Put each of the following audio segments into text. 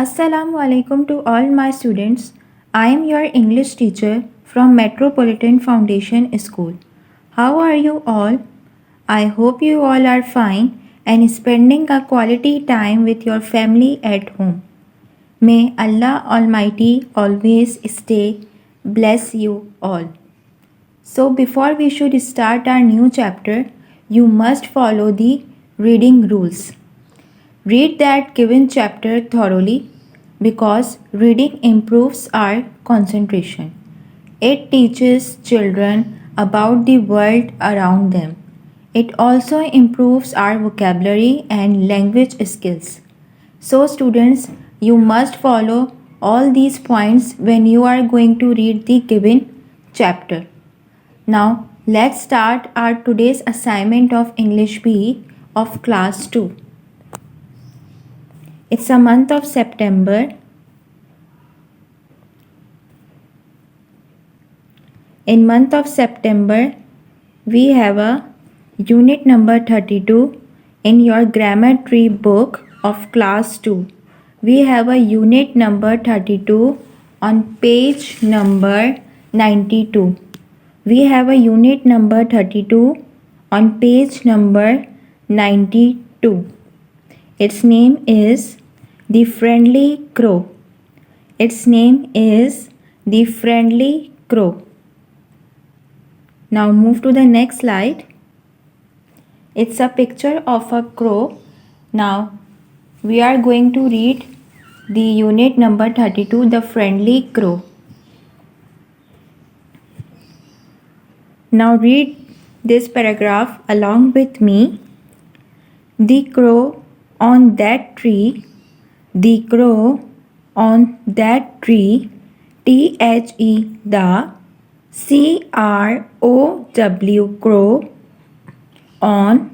Assalamu alaikum to all my students. I am your English teacher from Metropolitan Foundation School. How are you all? I hope you all are fine and spending a quality time with your family at home. May Allah Almighty always stay bless you all. So before we should start our new chapter, you must follow the reading rules. Read that given chapter thoroughly because reading improves our concentration. It teaches children about the world around them. It also improves our vocabulary and language skills. So students, you must follow all these points when you are going to read the given chapter. Now let's start our today's assignment of English B of class 2. It's a month of September. In month of September, we have a unit number 32 in your grammar tree book of class 2. We have a unit number 32 on page number 92. We have a unit number 32 on page number 92. Its name is The Friendly Crow. Its name is The Friendly Crow. Now move to the next slide. It's a picture of a crow. Now we are going to read the unit number 32, The Friendly Crow. Now read this paragraph along with me. The crow on that tree, the crow on that tree, THE, the CROW, crow, on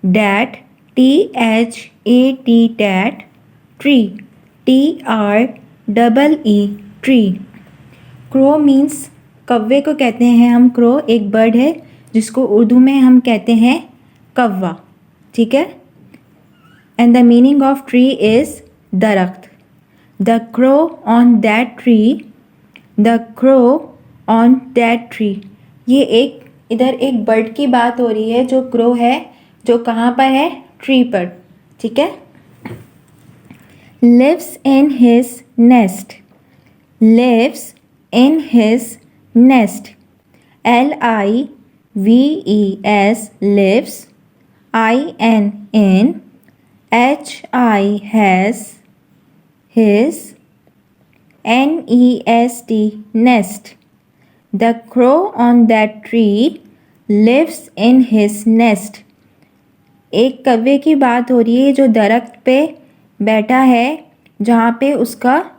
that, THAT, tat, tree, TREE, tree. Crow means कव्वे को कहते हैं हम crow, एक bird है जिसको उर्दू में हम कहते हैं कव्वा, ठीक है. And the meaning of tree is दरख्त. The crow on that tree, the crow on that tree. ये एक इधर एक बर्ड की बात हो रही है जो क्रो है, जो कहाँ पर है, ट्री पर, ठीक है. Lives in his nest, lives in his nest, LIVES, lives, IN, HI, has, his, NEST, nest. The crow on that tree lives in his nest. एक कौवे की बात हो रही है जो दरख्त पे बैठा है, जहाँ पे उसका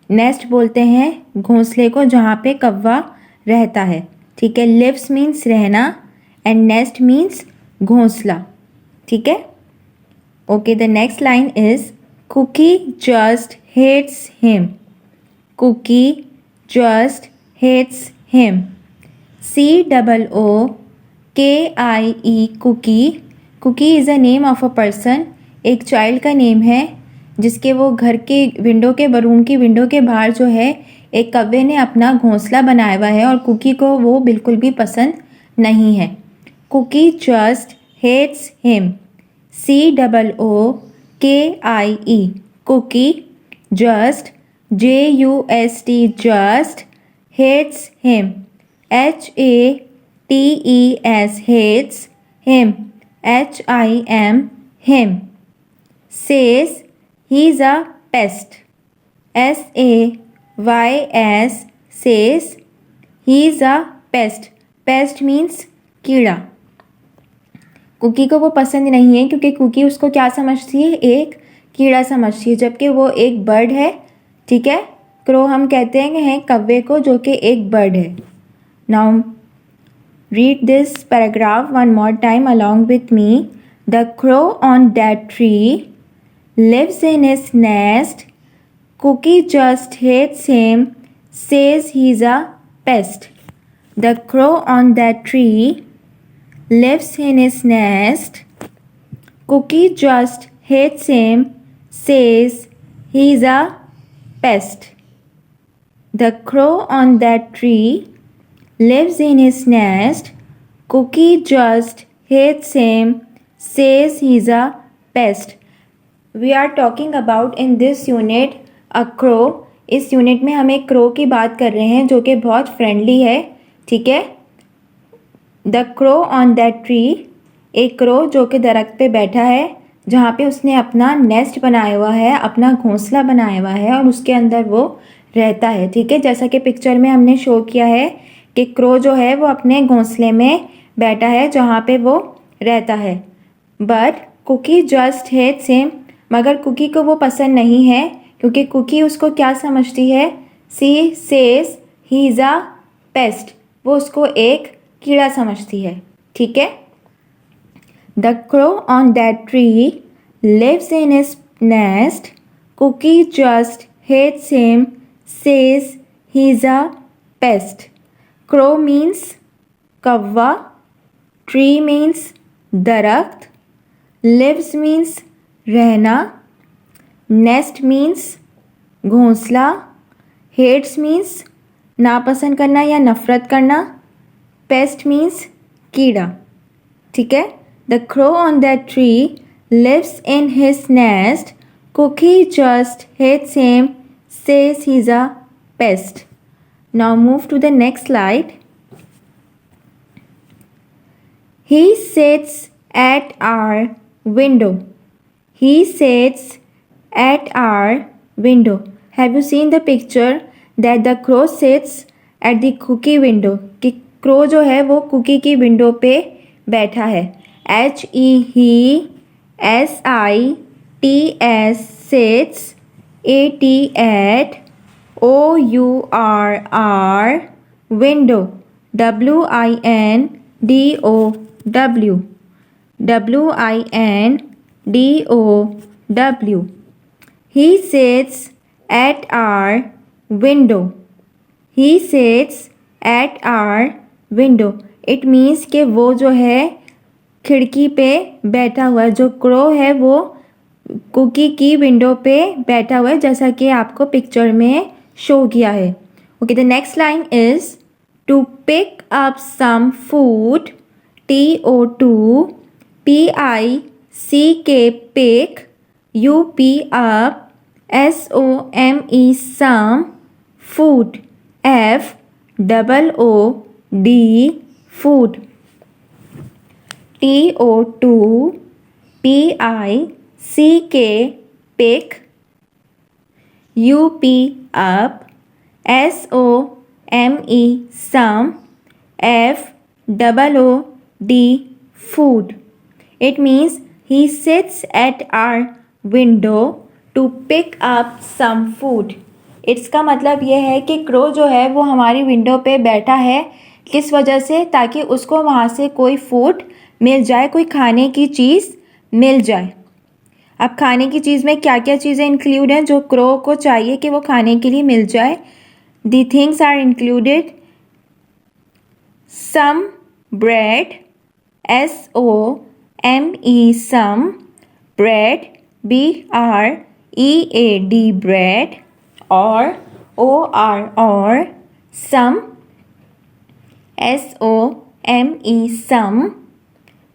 नेस्ट बोलते हैं घोंसले को, जहाँ पे कौवा रहता है, ठीक है. लिव्स मीन्स रहना एंड नेस्ट मीन्स घोंसला, ठीक है. Okay, the next line is Cookie just hates him, Cookie just hates him, COOKIE, Cookie. Cookie is a name of a person, एक चाइल्ड का नेम है जिसके वो घर के विंडो के रूम की विंडो के बाहर जो है एक कौवे ने अपना घोंसला बनाया हुआ है और कुकी को वो बिल्कुल भी पसंद नहीं है. Cookie just hates him, COOKIE, Cookie just, JUST, just, hates him, HATES, hates, him, HIM, him. says he is a pest, SAYS, says he is a pest. Pest means कीड़ा. कुकी को वो पसंद नहीं है क्योंकि कुकी उसको क्या समझती है, एक कीड़ा समझती है, जबकि वो एक बर्ड है, ठीक है. क्रो हम कहते हैं कौवे को जो कि एक बर्ड है. Now read this paragraph one more time along with me. The crow on that tree lives in his nest, Cookie just hates him, says he's a pest. The crow on that tree lives in his nest, Cookie just hates him, says he's a pest. The crow on that tree lives in his nest. Cookie just hates him, says he's a pest. We are talking about in this unit a crow. इस unit में हम एक crow की बात कर रहे हैं जो कि बहुत फ्रेंडली है, ठीक है. The crow on that tree, एक क्रो जो कि दरख्त पे बैठा है जहाँ पे उसने अपना नेस्ट बनाया हुआ है, अपना घोंसला बनाया हुआ है और उसके अंदर वो रहता है, ठीक है. जैसा कि पिक्चर में हमने शो किया है कि क्रो जो है वो अपने घोंसले में बैठा है जहाँ पे वो रहता है. But Cookie just hates him, मगर कुकी को वो पसंद नहीं है क्योंकि कुकी उसको क्या समझती है. She says he is a pest, वो उसको एक कीड़ा समझती है, ठीक है. The crow on that tree lives in his nest. Cookie just hates him, says he is a pest. Crow means कौवा, ट्री मीन्स दरख्त, लिव्स मीन्स रहना, नेस्ट मीन्स घोंसला, हेट्स मीन्स नापसंद करना या नफ़रत करना, पेस्ट मीन्स कीड़ा, ठीक है. The crow on that tree lives in his nest. Cookie just hates him, says he is a pest. Now move to the next slide. He sits at our window. He sits at our window. Have you seen the picture that the crow sits at the cookie window? कि crow जो है वो cookie की window पे बैठा है. HEHSITS sits, AT OURR window, WINDOW. He sits at our window. He sits at our window. It means कि वो जो है खिड़की पे बैठा हुआ है. जो क्रो है वो कुकी की विंडो पे बैठा हुआ है जैसा कि आपको पिक्चर में शो किया है. Okay, the next line is to pick up some food, TO2, PICK, pick, UP, up, SOME, some, food, FOOD, food. TO2, PICK, pick, UP, up, SOME, some, FOOD, food. It means he sits at our window to pick up some food. इसका मतलब यह है कि crow जो है वो हमारी window पे बैठा है. किस वजह से? ताकि उसको वहाँ से कोई फूड मिल जाए, कोई खाने की चीज़ मिल जाए. अब खाने की चीज़ में क्या क्या चीज़ें इंक्लूड हैं जो क्रो को चाहिए कि वो खाने के लिए मिल जाए. The things are included some bread, SOME, some bread, BREAD, bread, or some, SOME, some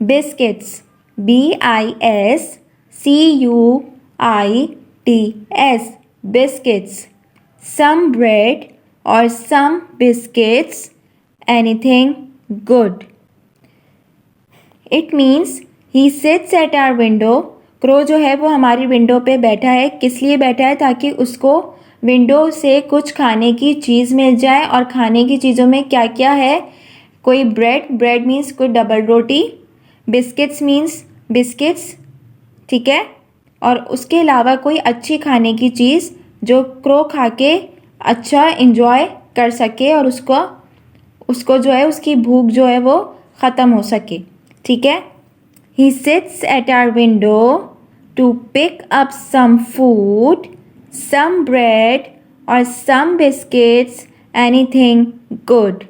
biscuits, BISCUITS, biscuits. Some bread or some biscuits, anything good. It means he sits at our window. Crow जो है वो हमारी window पे बैठा है. किस लिए बैठा है? ताकि उसको विंडो से कुछ खाने की चीज़ मिल जाए. और खाने की चीज़ों में क्या क्या है? कोई ब्रेड मीन्स कोई डबल रोटी, बिस्किट्स मीन्स बिस्किट्स, ठीक है. और उसके अलावा कोई अच्छी खाने की चीज़ जो क्रो खा के अच्छा इंजॉय कर सके और उसको जो है उसकी भूख जो है वो ख़त्म हो सके, ठीक है. He sits at our window to pick up some food, some bread और some biscuits, anything good.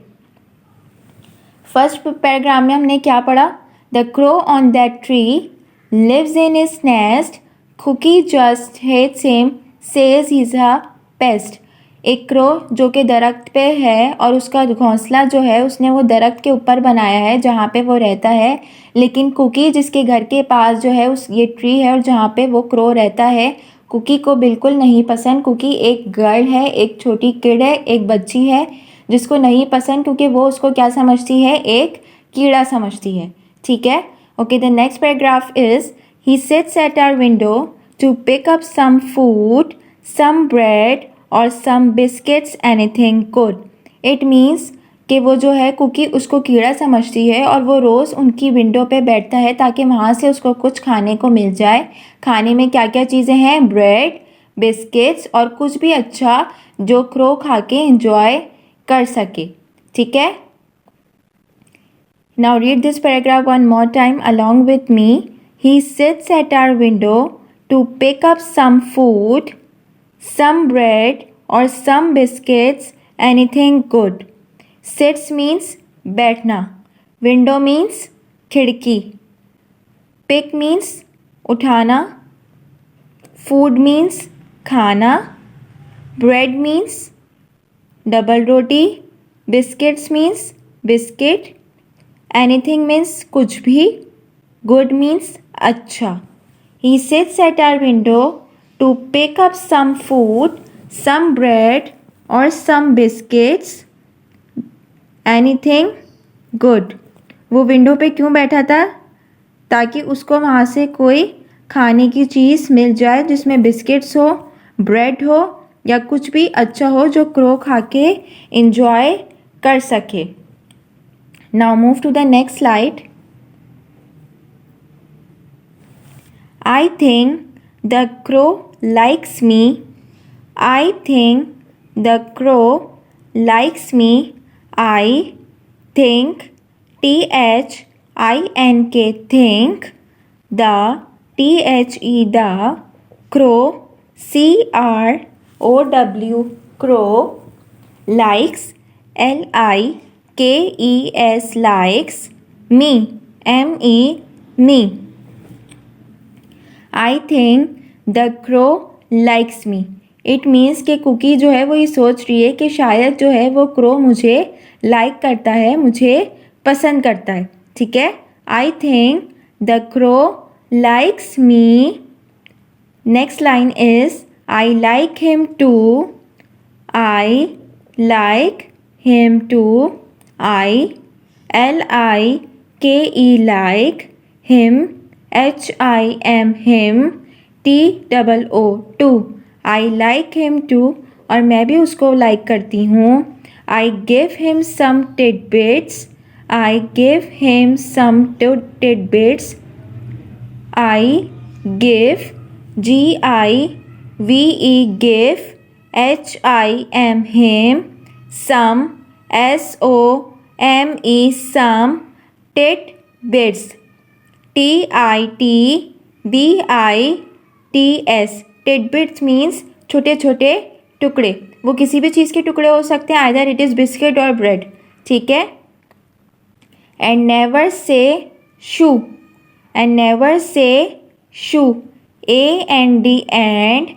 First paragraph में हमने क्या पढ़ा? The crow on that tree lives in his nest. Cookie just hates him, says he's a pest. एक crow जो कि दरख्त पे है और उसका घोंसला जो है उसने वो दरख्त के ऊपर बनाया है जहाँ पे वो रहता है, लेकिन कुकी जिसके घर के पास जो है उस ये ट्री है और जहाँ पे वो क्रो रहता है, कुकी को बिल्कुल नहीं पसंद। कुकी एक गर्ल है, एक छोटी किड है, एक बच्ची है जिसको नहीं पसंद क्योंकि वो उसको क्या समझती है, एक कीड़ा समझती है। ठीक है, okay. The next paragraph is he sits at our window to pick up some food, some bread और some biscuits, anything good. It means कि वो जो है कुकी उसको कीड़ा समझती है और वो रोज़ उनकी विंडो पे बैठता है ताकि वहाँ से उसको कुछ खाने को मिल जाए। खाने में क्या क्या चीज़ें हैं, ब्रेड, बिस्किट्स और कुछ भी अच्छा जो क्रो खा के इंजॉय कर सके। ठीक है, now read this paragraph one more time along with me. He sits at our window to pick up some food, some bread or some biscuits, anything good. Sits means बैठना, window means खिड़की, pick means उठाना, food means खाना, bread means double रोटी, biscuits means biscuit, anything means कुछ भी, good means अच्छा। He sits at our window to pick up some food, some bread or some biscuits, anything good. वो window पे क्यों बैठा था, ताकि उसको वहाँ से कोई खाने की चीज़ मिल जाए जिसमें बिस्किट्स हो, ब्रेड हो या कुछ भी अच्छा हो जो क्रो खा के इंजॉय कर सके। Now move to the next slide. I think the crow likes me. I think the crow likes me. I think, THINK, think, the THE, the, crow, CROW, crow, likes, LIKES, likes, me, ME, me. I think the crow likes me. It means कि cookie जो है वो ये सोच रही है कि शायद जो है वो क्रो मुझे लाइक करता है, मुझे पसंद करता है। ठीक है, I think the crow likes me. Next line is I like him too, I like him too, I LIKE, like, him HIM, him, TOO, too, I like him too और मैं भी उसको लाइक करती हूँ। I give him some tidbits, I give him some tidbits, I give, GIVE, give, HIM, him, some, SOME, some, tidbits, TIDBITS, tidbits means छोटे छोटे टुकड़े। वो किसी भी चीज़ के टुकड़े हो सकते हैं, आइदर इट इज़ बिस्किट और ब्रेड। ठीक है, and never say shoe, and never say shoe, AND, and,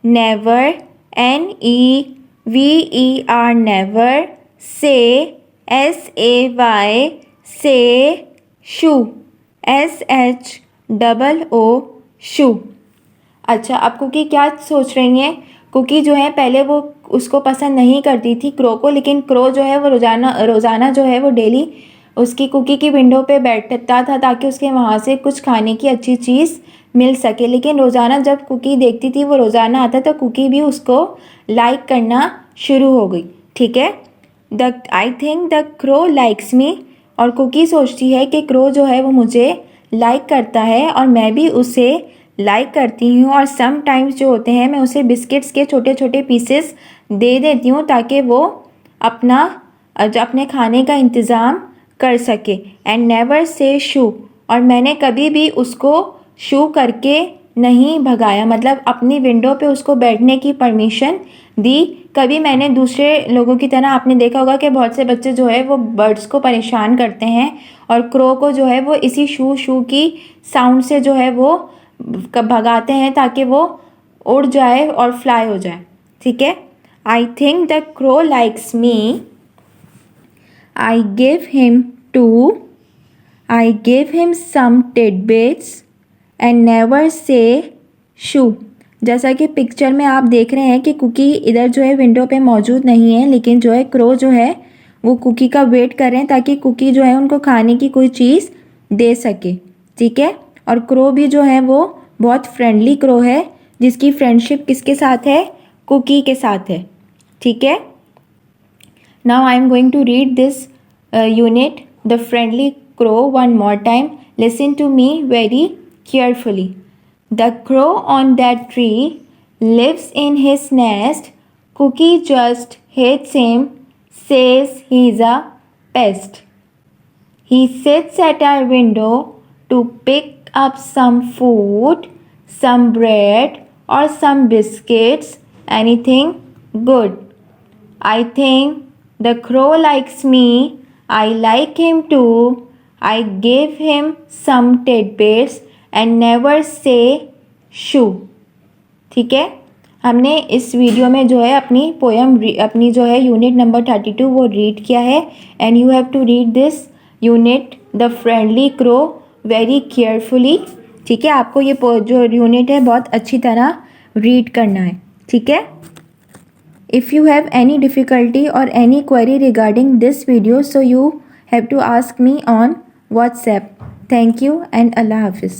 never, NEVER, never, से, SAY, से, शू, SHOO, शू। अच्छा, अब कुकी क्या सोच रही हैं, कुकी जो है पहले वो उसको पसंद नहीं करती थी क्रो को, लेकिन क्रो जो है वो रोज़ाना जो है वो डेली उसकी कुकी की विंडो पे बैठता था ताकि उसके वहाँ से कुछ खाने की अच्छी चीज़ मिल सके। लेकिन रोज़ाना जब कुकी देखती थी वो रोज़ाना आता तो कुकी भी उसको लाइक करना शुरू हो गई। ठीक है, I think the crow likes मी, और कुकी सोचती है कि क्रो जो है वो मुझे लाइक करता है और मैं भी उसे लाइक करती हूँ, और सम टाइम्स जो होते हैं मैं उसे बिस्किट्स के छोटे छोटे पीसेस दे देती हूँ ताकि वो अपने खाने का इंतज़ाम कर सके। एंड नेवर से शू, और मैंने कभी भी उसको शू करके नहीं भगाया, मतलब अपनी विंडो पे उसको बैठने की परमिशन दी। कभी मैंने दूसरे लोगों की तरह, आपने देखा होगा कि बहुत से बच्चे जो है वो बर्ड्स को परेशान करते हैं और क्रो को जो है वो इसी शू शू की साउंड से जो है वो भगाते हैं ताकि वो उड़ जाए और फ्लाई हो जाए, ठीक है। I think the crow likes me, I give him some tidbits and never say shoo. जैसा कि पिक्चर में आप देख रहे हैं कि कुकी इधर जो है विंडो पे मौजूद नहीं है, लेकिन जो है क्रो जो है वो कुकी का वेट कर रहे हैं ताकि कुकी जो है उनको खाने की कोई चीज़ दे सके, ठीक है। और क्रो भी जो है वो बहुत फ्रेंडली क्रो है, जिसकी फ्रेंडशिप किसके साथ है, कुकी के साथ है, ठीक है। Now I am going to read this unit the friendly crow one more time. Listen to me very carefully. The crow on that tree lives in his nest. Cookie just hates him, says he's a pest. He sits at our window to pick up some food, some bread or some biscuits, anything good. I think the crow likes me. I like him too. I give him some tidbits and never say shoo. ठीक है, हमने इस video में जो है अपनी poem अपनी जो है यूनिट नंबर 32 वो रीड किया है. And you have to read this unit the friendly crow very carefully. ठीक है, आपको ये जो यूनिट है बहुत अच्छी तरह रीड करना है. ठीक है. If you have any difficulty और any query regarding this video so you have to ask me on WhatsApp. Thank you and Allah Hafiz.